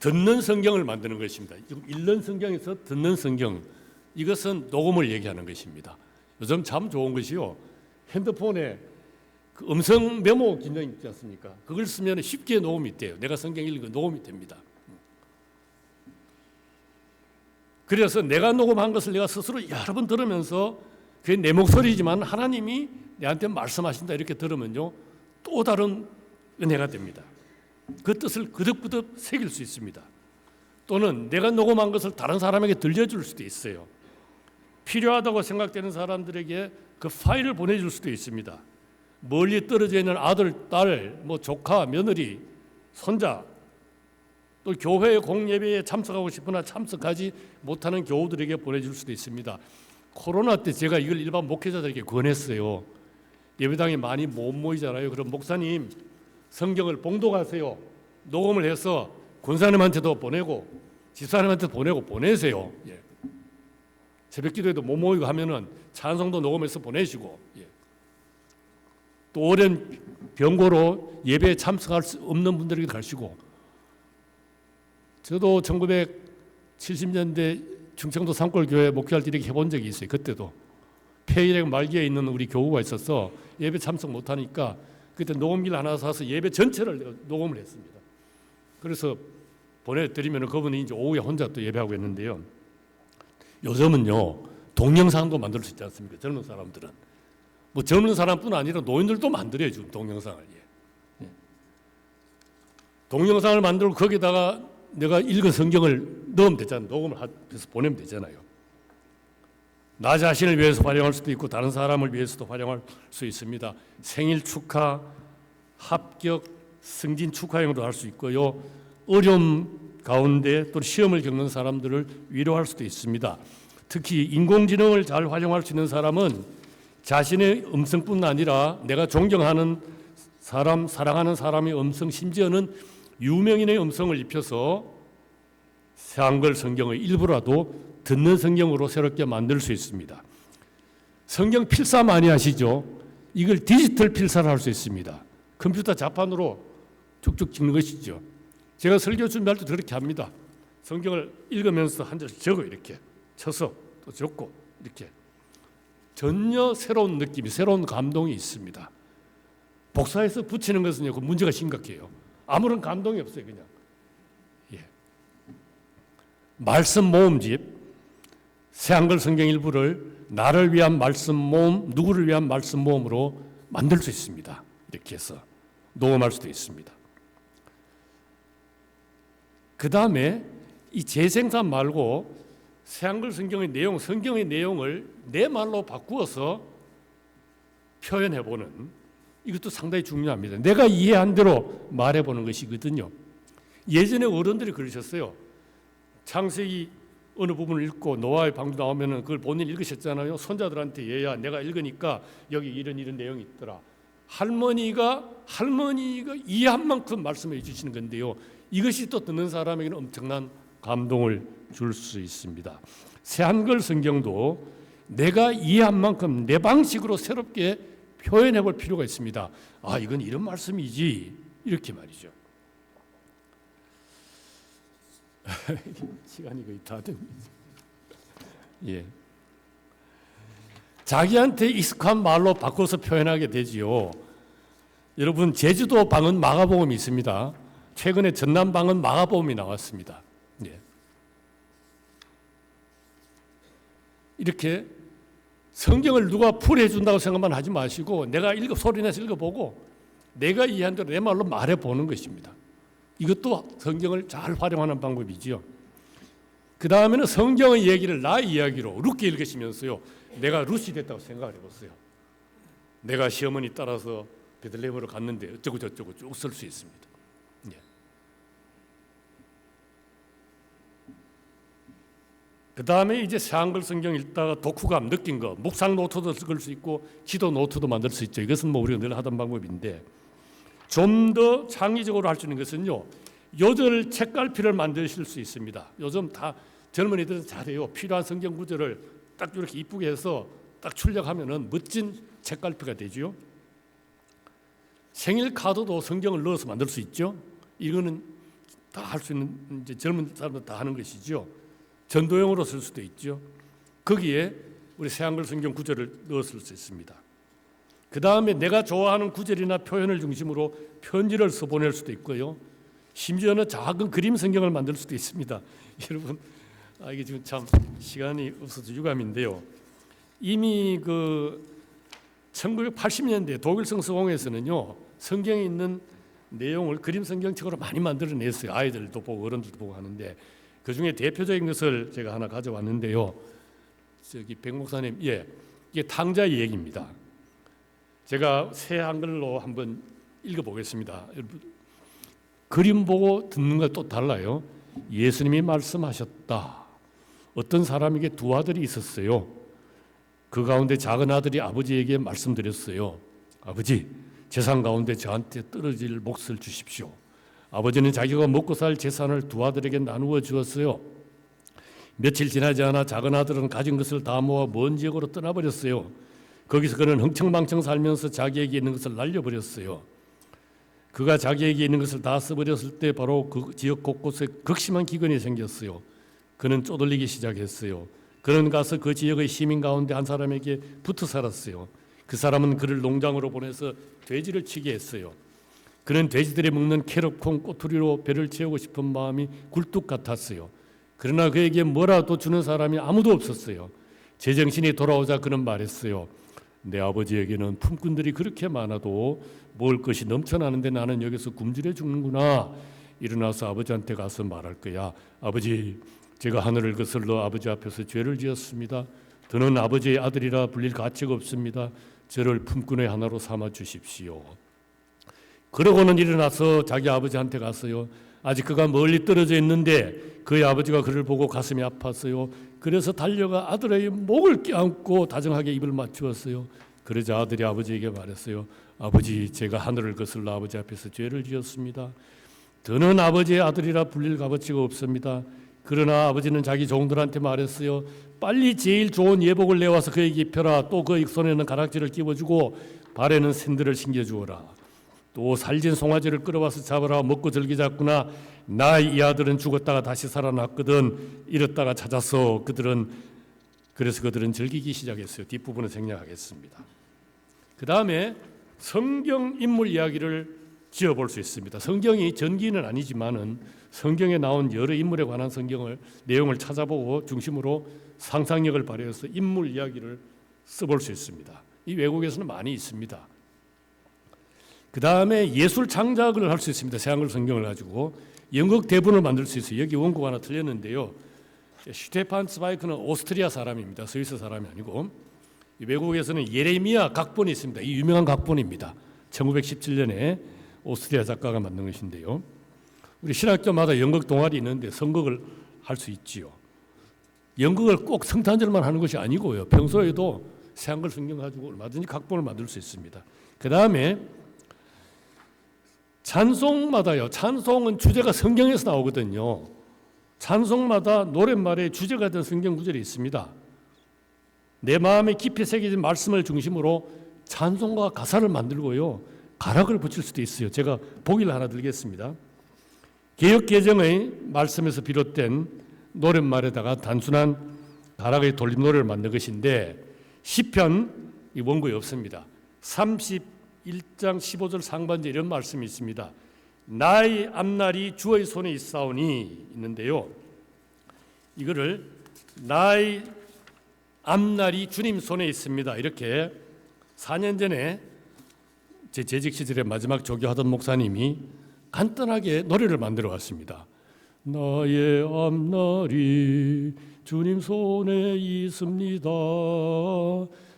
듣는 성경을 만드는 것입니다. 지금 읽는 성경에서 듣는 성경, 이것은 녹음을 얘기하는 것입니다. 요즘 참 좋은 것이요, 핸드폰에 그 음성 메모 기능 있지 않습니까? 그걸 쓰면 쉽게 녹음이 돼요. 내가 성경 읽은 거 녹음이 됩니다. 그래서 내가 녹음한 것을 내가 스스로 여러 번 들으면서 그게 내 목소리지만 하나님이 내한테 말씀하신다 이렇게 들으면요, 또 다른 은혜가 됩니다. 그 뜻을 그득그득 새길 수 있습니다. 또는 내가 녹음한 것을 다른 사람에게 들려줄 수도 있어요. 필요하다고 생각되는 사람들에게 그 파일을 보내줄 수도 있습니다. 멀리 떨어져 있는 아들, 딸, 조카, 며느리, 손자, 또 교회 공예배에 참석하고 싶으나 참석하지 못하는 교우들에게 보내줄 수도 있습니다. 코로나 때 제가 이걸 일반 목회자들에게 권했어요. 예배당에 많이 못 모이잖아요. 그럼 목사님 성경을 봉독하세요. 녹음을 해서 권사님한테도 보내고 집사님한테도 보내세요. 예. 새벽 기도에도 못 모이고 하면은 찬송도 녹음해서 보내시고, 예. 또 오랜 병고로 예배에 참석할 수 없는 분들에게 가시고. 저도 1970년대 충청도 산골교회 목회할 때 이렇게 해본 적이 있어요. 그때도 폐일의 말기에 있는 우리 교우가 있어서 예배 참석 못하니까 그때 녹음기를 하나 사서 예배 전체를 녹음을 했습니다. 그래서 보내드리면 그분이 이제 오후에 혼자 또 예배하고 있는데요. 요즘은요, 동영상도 만들 수 있지 않습니까? 젊은 사람들은. 젊은 사람뿐 아니라 노인들도 만들어요, 지금 동영상을. 예. 동영상을 만들고 거기다가 내가 읽은 성경을 넣으면 되잖아요. 녹음을 해서 보내면 되잖아요. 나 자신을 위해서 활용할 수도 있고 다른 사람을 위해서도 활용할 수 있습니다. 생일 축하, 합격, 승진 축하용으로 할 수 있고요. 어려움 가운데 또 시험을 겪는 사람들을 위로할 수도 있습니다. 특히 인공지능을 잘 활용할 수 있는 사람은 자신의 음성뿐 아니라 내가 존경하는 사람, 사랑하는 사람의 음성, 심지어는 유명인의 음성을 입혀서 새한글 성경의 일부라도 듣는 성경으로 새롭게 만들 수 있습니다. 성경 필사 많이 하시죠? 이걸 디지털 필사를 할 수 있습니다. 컴퓨터 자판으로 쭉쭉 찍는 것이죠. 제가 설교 준비할 때 그렇게 합니다. 성경을 읽으면서 한 절 적어 이렇게 쳐서 또 적고 이렇게 전혀 새로운 느낌이, 새로운 감동이 있습니다. 복사해서 붙이는 것은요, 그 문제가 심각해요. 아무런 감동이 없어요, 그냥. 예. 말씀 모음집, 새한글 성경 일부를 나를 위한 말씀 모음, 누구를 위한 말씀 모음으로 만들 수 있습니다. 이렇게 해서 녹음할 수도 있습니다. 그 다음에 이 재생산 말고 새한글 성경의 내용, 성경의 내용을 내 말로 바꾸어서 표현해보는, 이것도 상당히 중요합니다. 내가 이해한 대로 말해보는 것이거든요. 예전에 어른들이 그러셨어요. 창세기 어느 부분을 읽고 노아의 방주 나오면은 그걸 본인이 읽으셨잖아요. 손자들한테 얘야 내가 읽으니까 여기 이런 내용이 있더라. 할머니가 이해한 만큼 말씀해 주시는 건데요. 이것이 또 듣는 사람에게는 엄청난 감동을 줄 수 있습니다. 새한글 성경도 내가 이해한 만큼 내 방식으로 새롭게 표현해 볼 필요가 있습니다. 아, 이건 이런 말씀이지. 이렇게 말이죠. 시간이 거의 다 됩니다. 예. 자기한테 익숙한 말로 바꿔서 표현하게 되지요. 여러분, 제주도 방언 마가복음이 있습니다. 최근에 전남 방언 마가복음이 나왔습니다. 예. 이렇게 성경을 누가 풀이해 준다고 생각만 하지 마시고 내가 소리내서 읽어보고 내가 이해한 대로 내 말로 말해보는 것입니다. 이것도 성경을 잘 활용하는 방법이지요. 그 다음에는 성경의 얘기를 나의 이야기로 룻게 읽으시면서요. 내가 룻이 됐다고 생각을 해보세요. 내가 시어머니 따라서 베들레헴으로 갔는데 어쩌고 저쩌고 쭉 쓸 수 있습니다. 예. 그 다음에 이제 새한글 성경 읽다가 독후감 느낀 거, 묵상 노트도 쓸 수 있고 기도 노트도 만들 수 있죠. 이것은 뭐 우리가 늘 하던 방법인데 좀 더 창의적으로 할 수 있는 것은요. 요절 책갈피를 만드실 수 있습니다. 요즘 다 젊은이들은 잘해요. 필요한 성경 구절을 딱 이렇게 이쁘게 해서 딱 출력하면은 멋진 책갈피가 되죠. 생일 카드도 성경을 넣어서 만들 수 있죠. 이거는 다 할 수 있는 이제 젊은 사람들 다 하는 것이죠. 전도용으로 쓸 수도 있죠. 거기에 우리 새한글 성경 구절을 넣었을 수 있습니다. 그 다음에 내가 좋아하는 구절이나 표현을 중심으로 편지를 써보낼 수도 있고요. 심지어는 작은 그림 성경을 만들 수도 있습니다. 여러분, 이게 지금 참 시간이 없어서 유감인데요. 이미 그 1980년대 독일 성서공회에서는요, 성경에 있는 내용을 그림 성경책으로 많이 만들어냈어요. 아이들도 보고 어른들도 보고 하는데 그 중에 대표적인 것을 제가 하나 가져왔는데요. 저기 백 목사님, 예, 이게 탕자의 얘기입니다. 제가 새 한글로 한번 읽어보겠습니다. 그림 보고 듣는 것 또 달라요. 예수님이 말씀하셨다. 어떤 사람에게 두 아들이 있었어요. 그 가운데 작은 아들이 아버지에게 말씀드렸어요. 아버지, 재산 가운데 저한테 떨어질 몫을 주십시오. 아버지는 자기가 먹고 살 재산을 두 아들에게 나누어 주었어요. 며칠 지나지 않아 작은 아들은 가진 것을 다 모아 먼 지역으로 떠나버렸어요. 거기서 그는 흥청망청 살면서 자기에게 있는 것을 날려버렸어요. 그가 자기에게 있는 것을 다 써버렸을 때 바로 그 지역 곳곳에 극심한 기근이 생겼어요. 그는 쪼들리기 시작했어요. 그는 가서 그 지역의 시민 가운데 한 사람에게 붙어 살았어요. 그 사람은 그를 농장으로 보내서 돼지를 치게 했어요. 그는 돼지들이 먹는 캐럿, 콩, 꼬투리로 배를 채우고 싶은 마음이 굴뚝 같았어요. 그러나 그에게 뭐라도 주는 사람이 아무도 없었어요. 제정신이 돌아오자 그는 말했어요. 내 아버지에게는 품꾼들이 그렇게 많아도 먹을 것이 넘쳐나는데 나는 여기서 굶주려 죽는구나. 일어나서 아버지한테 가서 말할 거야. 아버지, 제가 하늘을 거슬러 아버지 앞에서 죄를 지었습니다. 더는 아버지의 아들이라 불릴 가치가 없습니다. 저를 품꾼의 하나로 삼아 주십시오. 그러고는 일어나서 자기 아버지한테 갔어요. 아직 그가 멀리 떨어져 있는데 그의 아버지가 그를 보고 가슴이 아팠어요. 그래서 달려가 아들의 목을 껴안고 다정하게 입을 맞추었어요. 그러자 아들이 아버지에게 말했어요. 아버지, 제가 하늘을 거슬러 아버지 앞에서 죄를 지었습니다. 더는 아버지의 아들이라 불릴 값어치가 없습니다. 그러나 아버지는 자기 종들한테 말했어요. 빨리 제일 좋은 예복을 내와서 그에게 입혀라. 또 그 손에는 가락지를 끼워주고 발에는 샌들을 신겨주어라. 또 살진 송아지를 끌어와서 잡으라. 먹고 즐기 잡구나. 나 이 아들은 죽었다가 다시 살아났거든. 잃었다가 찾았어. 그래서 그들은 즐기기 시작했어요. 뒷부분은 생략하겠습니다. 그 다음에 성경 인물 이야기를 지어볼 수 있습니다. 성경이 전기는 아니지만은 성경에 나온 여러 인물에 관한 내용을 찾아보고 중심으로 상상력을 발휘해서 인물 이야기를 써볼 수 있습니다. 이 외국에서는 많이 있습니다. 그 다음에 예술 창작을 할 수 있습니다. 새한글 성경을 가지고 연극 대본을 만들 수 있어요. 여기 원고 하나 틀렸는데요. 슈테판 스바이크는 오스트리아 사람입니다. 스위스 사람이 아니고. 외국에서는 예레미야 각본이 있습니다. 이 유명한 각본입니다. 1917년에 오스트리아 작가가 만든 것인데요. 우리 신학교마다 연극 동아리 있는데 선극을 할 수 있지요. 연극을 꼭 성탄절만 하는 것이 아니고요. 평소에도 새한글 성경 가지고 얼마든지 각본을 만들 수 있습니다. 그 다음에 찬송마다요. 찬송은 주제가 성경에서 나오거든요. 찬송마다 노랫말에 주제가 된 성경 구절이 있습니다. 내 마음에 깊이 새겨진 말씀을 중심으로 찬송과 가사를 만들고요. 가락을 붙일 수도 있어요. 제가 보기를 하나 들겠습니다. 개역개정의 말씀에서 비롯된 노랫말에다가 단순한 가락의 돌림노래를 만든 것인데 시편 이 원고에 없습니다. 31장 15절 상반절 이런 말씀이 있습니다. 나의 앞날이 주의 손에 있사오니 있는데요. 이거를 나의 앞날이 주님 손에 있습니다. 이렇게 4년 전에 제 재직 시절에 마지막 조교하던 목사님이 간단하게 노래를 만들어 왔습니다. 나의 앞날이 주님 손에 있습니다.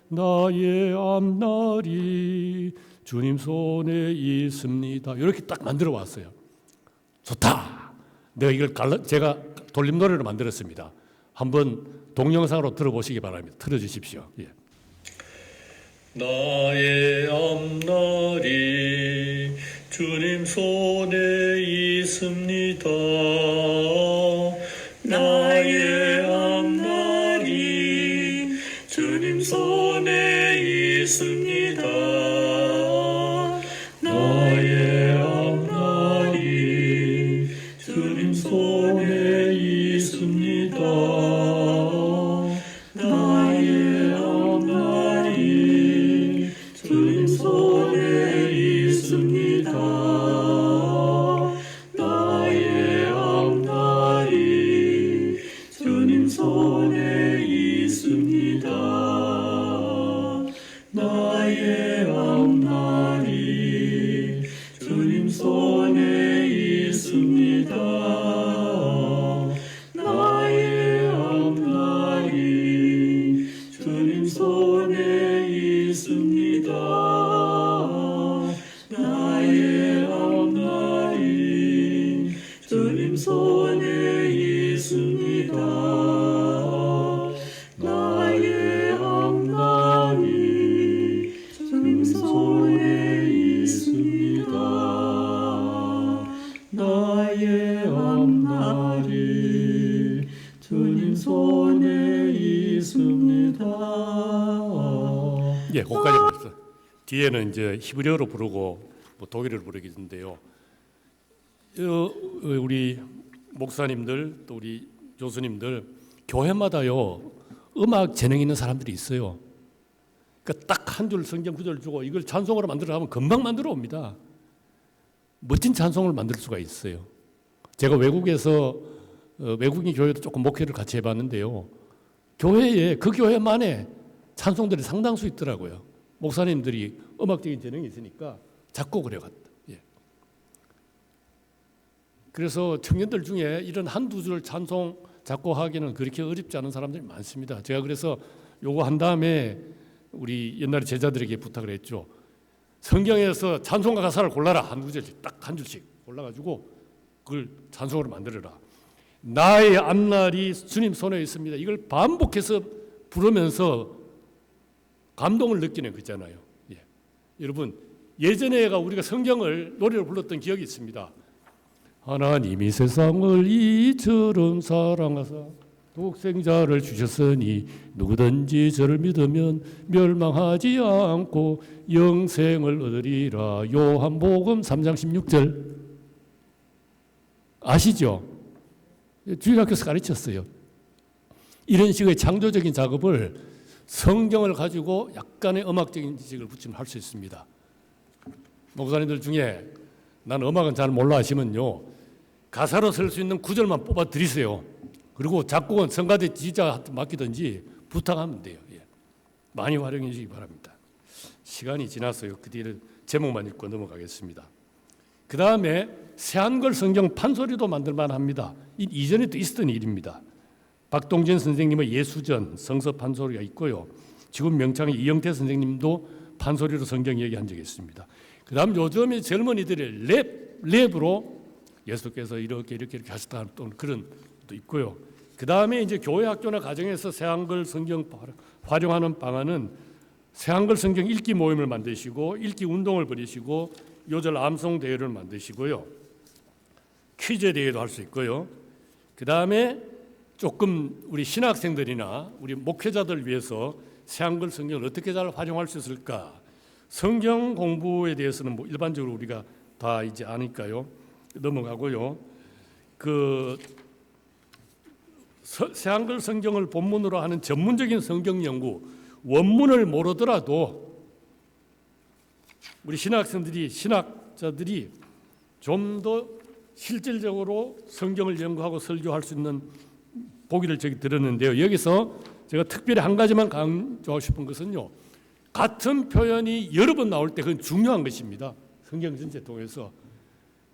나의 앞날이 주님 손에 있습니다. 이렇게 딱 만들어 왔어요. 좋다. 제가 돌림 노래를 만들었습니다. 한번 동영상으로 들어보시기 바랍니다. 틀어주십시오. 예. 나의 앞날이 주님 손에 있습니다. 나의 앞날이 주님 손에 있습니다. 나의 앞날이 주님 손에 있습니다. 나의 앞날이 주님 손에 있습니다. 나의 앞날이 주님 손에 있습니다. 나의 앞날이 주님 손에 있습니다. 나의 앞날이 주님 손에 있습니다. 나의 앞날이 주님 손에 있습니다. 나의 앞날이 주님 손에 있습니다. 나의 앞날이 주님 손에 있습니다. 예, 거기까지 봤어. 뒤에는 이제 히브리어로 부르고 뭐 독일어로 부르겠는데요. 우리 목사님들 또 우리 교수님들 교회마다요 음악 재능 있는 사람들이 있어요. 그러니까 딱 한 줄 성경 구절 주고 이걸 찬송으로 만들어 하면 금방 만들어 옵니다. 멋진 찬송을 만들 수가 있어요. 제가 외국에서 외국인 교회도 조금 목회를 같이 해봤는데요. 교회에 그 교회만의 찬송들이 상당수 있더라고요. 목사님들이 음악적인 재능이 있으니까 작곡을 해갔다. 예. 그래서 청년들 중에 이런 한두 줄 찬송 작곡하기는 그렇게 어렵지 않은 사람들이 많습니다. 제가 그래서 요거 한 다음에 우리 옛날에 제자들에게 부탁을 했죠. 성경에서 찬송가 가사를 골라라. 한 구절씩 딱 한 줄씩 골라가지고 그걸 찬송으로 만들어라. 나의 앞날이 주님 손에 있습니다. 이걸 반복해서 부르면서 감동을 느끼는 거잖아요. 예. 여러분 예전에가 우리가 성경을 노래로 불렀던 기억이 있습니다. 하나님이 세상을 이처럼 사랑하사 독생자를 주셨으니 누구든지 저를 믿으면 멸망하지 않고 영생을 얻으리라. 요한복음 3장 16절 아시죠? 주일학교에서 가르쳤어요. 이런 식의 창조적인 작업을 성경을 가지고 약간의 음악적인 지식을 붙이면 할 수 있습니다. 목사님들 중에 나는 음악은 잘 몰라 하시면요, 가사로 쓸 수 있는 구절만 뽑아 드리세요. 그리고 작곡은 성가대 지휘자한테 맡기든지 부탁하면 돼요. 예. 많이 활용해 주시기 바랍니다. 시간이 지났어요. 그 뒤를 제목만 읽고 넘어가겠습니다. 그 다음에 새한글 성경 판소리도 만들만 합니다. 이전에도 있었던 일입니다. 박동진 선생님의 예수전 성서 판소리가 있고요. 지금 명창의 이영태 선생님도 판소리로 성경 얘기한 적이 있습니다. 그 다음 요즘에 젊은이들이 랩으로 예수께서 이렇게 하셨다 또 그런 것도 있고요. 그 다음에 이제 교회 학교나 가정에서 새한글 성경 활용하는 방안은 새한글 성경 읽기 모임을 만드시고 읽기 운동을 벌이시고 요절 암송 대회를 만드시고요. 퀴즈 대회도 할 수 있고요. 그 다음에 조금 우리 신학생들이나 우리 목회자들을 위해서 새한글 성경을 어떻게 잘 활용할 수 있을까? 성경 공부에 대해서는 뭐 일반적으로 우리가 다 이제 아니까요. 넘어가고요. 새한글 성경을 본문으로 하는 전문적인 성경 연구, 원문을 모르더라도 우리 신학자들이 좀 더 실질적으로 성경을 연구하고 설교할 수 있는 보기를 저기 들었는데요. 여기서 제가 특별히 한 가지만 강조하고 싶은 것은요, 같은 표현이 여러 번 나올 때 그건 중요한 것입니다. 성경 전체 통해서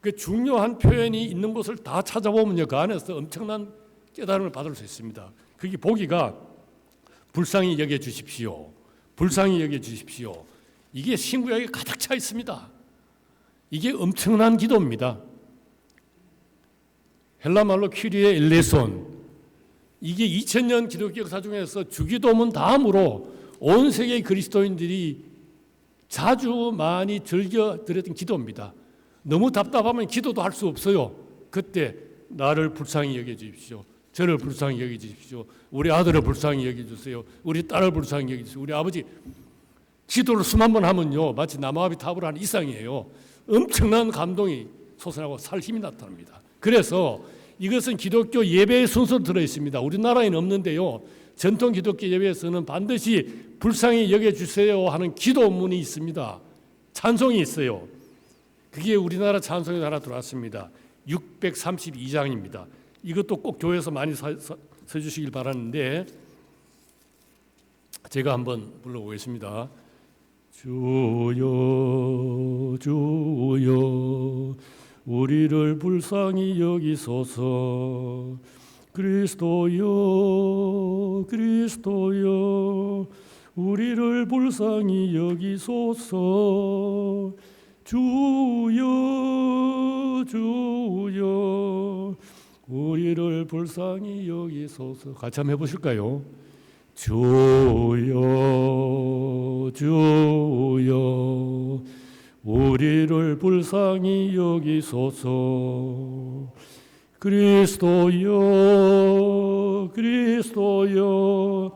그 중요한 표현이 있는 곳을 다 찾아보면요, 그 안에서 엄청난 깨달음을 받을 수 있습니다. 그게 보기가 불쌍히 여겨 주십시오. 불쌍히 여겨 주십시오. 이게 신구약에 가득 차 있습니다. 이게 엄청난 기도입니다. 헬라말로 큐리에 엘레손. 이게 2000년 기독교 역사 중에서 주기도문 다음으로 온 세계의 그리스도인들이 자주 많이 즐겨 드렸던 기도입니다. 너무 답답하면 기도도 할 수 없어요. 그때 나를 불쌍히 여겨 주십시오. 저를 불쌍히 여겨 주십시오. 우리 아들을 불쌍히 여겨 주세요. 우리 딸을 불쌍히 여겨 주세요. 우리 아버지. 기도를 수만 번 하면요, 마치 남아비 탑을 하는 이상이에요. 엄청난 감동이 솟아나고 살 힘이 나타납니다. 그래서 이것은 기독교 예배의 순서로 들어있습니다. 우리나라에는 없는데요, 전통 기독교 예배에서는 반드시 불쌍히 여겨주세요 하는 기도문이 있습니다. 찬송이 있어요. 그게 우리나라 찬송에 하나 들어왔습니다. 632장입니다. 이것도 꼭 교회에서 많이 써주시길 바라는데 제가 한번 불러보겠습니다. 주여 주여 우리를 불쌍히 여기소서. 그리스도여 그리스도여 우리를 불쌍히 여기소서. 주여 주여 우리를 불쌍히 여기소서. 같이 한번 해보실까요? 주여 주여 우리를 불쌍히 여기소서. 그리스도여 그리스도여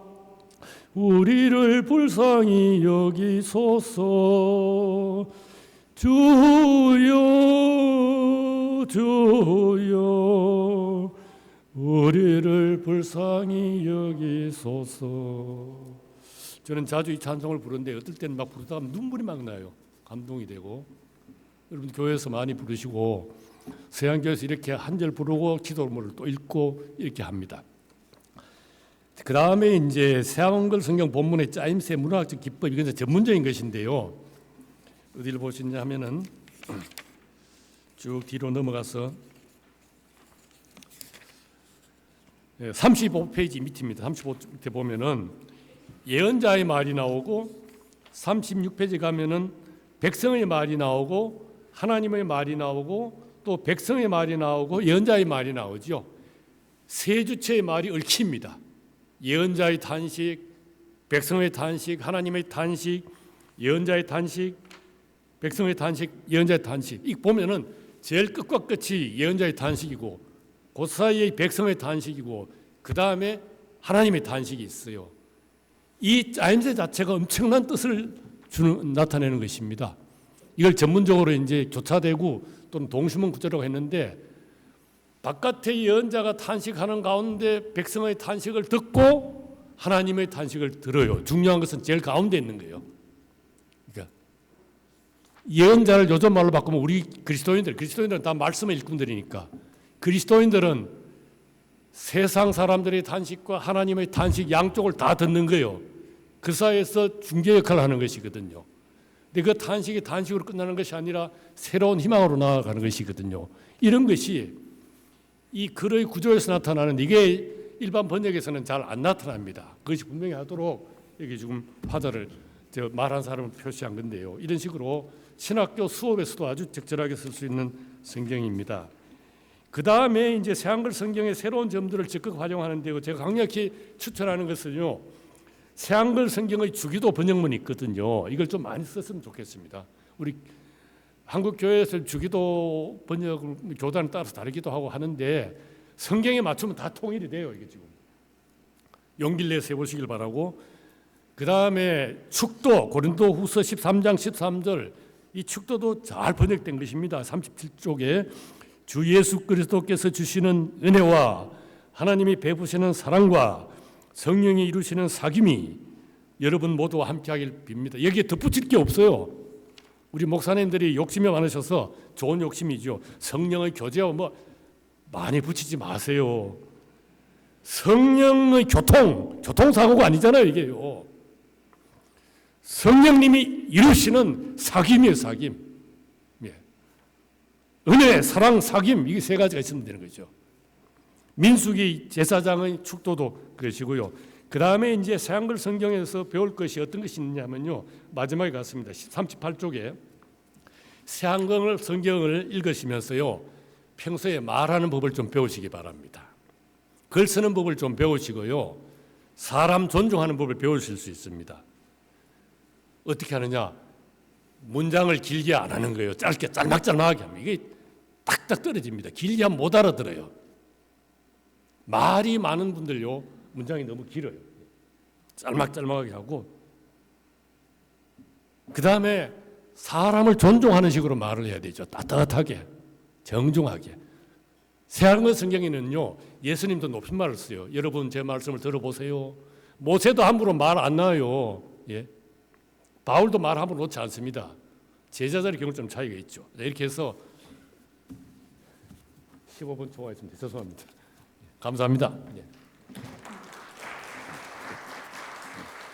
우리를 불쌍히 여기소서. 주여 주여 우리를 불쌍히 여기소서. 저는 자주 이 찬송을 부르는데 어떨 때는 막 부르다가 눈물이 막 나요. 감동이 되고. 여러분 교회에서 많이 부르시고 서양교회에서 이렇게 한 절 부르고 기도문을 또 읽고 이렇게 합니다. 그 다음에 이제 새한글 성경 본문의 짜임새 문학적 기법, 이건 전문적인 것인데요. 어디를 보시냐 하면은 쭉 뒤로 넘어가서 35페이지 밑입니다. 35 밑에 보면은 예언자의 말이 나오고 36페이지 가면은 백성의 말이 나오고 하나님의 말이 나오고 또 또 백성의 말이 나오고 예언자의 말이 나오죠. 세 주체의 말이 얽힙니다. 예언자의 탄식, 백성의 탄식, 하나님의 탄식, 예언자의 탄식, 백성의 탄식, 예언자의 탄식. 이 보면은 제일 끝과 끝이 예언자의 탄식이고 그 사이에 백성의 탄식이고 그 다음에 하나님의 탄식이 있어요. 이 짜임새 자체가 엄청난 뜻을 나타내는 것입니다. 이걸 전문적으로 이제 교차대구 또는 동심원 구조라고 했는데 바깥의 예언자가 탄식하는 가운데 백성의 탄식을 듣고 하나님의 탄식을 들어요. 중요한 것은 제일 가운데 있는 거예요. 그러니까 예언자를 요즘 말로 바꾸면 우리 그리스도인들은 다 말씀의 일꾼들이니까 그리스도인들은 세상 사람들의 탄식과 하나님의 탄식 양쪽을 다 듣는 거예요. 그 사이에서 중재 역할을 하는 것이거든요. 근데 그 탄식이 탄식으로 끝나는 것이 아니라 새로운 희망으로 나아가는 것이거든요. 이런 것이 이 글의 구조에서 나타나는 이게 일반 번역에서는 잘 안 나타납니다. 그것이 분명히 하도록 여기 지금 화자를 말한 사람을 표시한 건데요. 이런 식으로 신학교 수업에서도 아주 적절하게 쓸 수 있는 성경입니다. 그 다음에 이제 새한글 성경의 새로운 점들을 적극 활용하는데요. 제가 강력히 추천하는 것은요. 새한글 성경의 주기도 번역문이 있거든요. 이걸 좀 많이 썼으면 좋겠습니다. 우리 한국 교회에서 주기도 번역 교단에 따라서 다르기도 하고 하는데 성경에 맞추면 다 통일이 돼요. 이게 지금 용기를 내서 해보시길 바라고. 그 다음에 축도 고린도후서 13장 13절 이 축도도 잘 번역된 것입니다. 37쪽에 주 예수 그리스도께서 주시는 은혜와 하나님이 베푸시는 사랑과 성령이 이루시는 사귐이 여러분 모두와 함께하길 빕니다. 여기에 덧붙일 게 없어요. 우리 목사님들이 욕심이 많으셔서 좋은 욕심이죠. 성령의 교제와 뭐 많이 붙이지 마세요. 성령의 교통사고가 아니잖아요. 이게요. 성령님이 이루시는 사귐이에요. 사귐. 예. 은혜, 사랑, 사귐 이게 세 가지가 있으면 되는 거죠. 민수기 제사장의 축도도 그러시고요. 그 다음에 이제 새한글 성경에서 배울 것이 어떤 것이 있냐면요. 마지막에 갔습니다. 38쪽에 새한글 성경을 읽으시면서요. 평소에 말하는 법을 좀 배우시기 바랍니다. 글 쓰는 법을 좀 배우시고요. 사람 존중하는 법을 배우실 수 있습니다. 어떻게 하느냐? 문장을 길게 안 하는 거예요. 짧게 짤막짤막하게 하면 이게 딱딱 떨어집니다. 길게 하면 못 알아들어요. 말이 많은 분들요. 문장이 너무 길어요. 짤막짤막하게 하고 그 다음에 사람을 존중하는 식으로 말을 해야 되죠. 따뜻하게, 정중하게. 새한글 성경에는요. 예수님도 높임말을 써요. 여러분 제 말씀을 들어보세요. 모세도 함부로 말 안 놔요. 예. 바울도 말 함부로 놓지 않습니다. 제자들의 경우 좀 차이가 있죠. 이렇게 해서 15분 초과했습니다. 죄송합니다. 감사합니다. 예.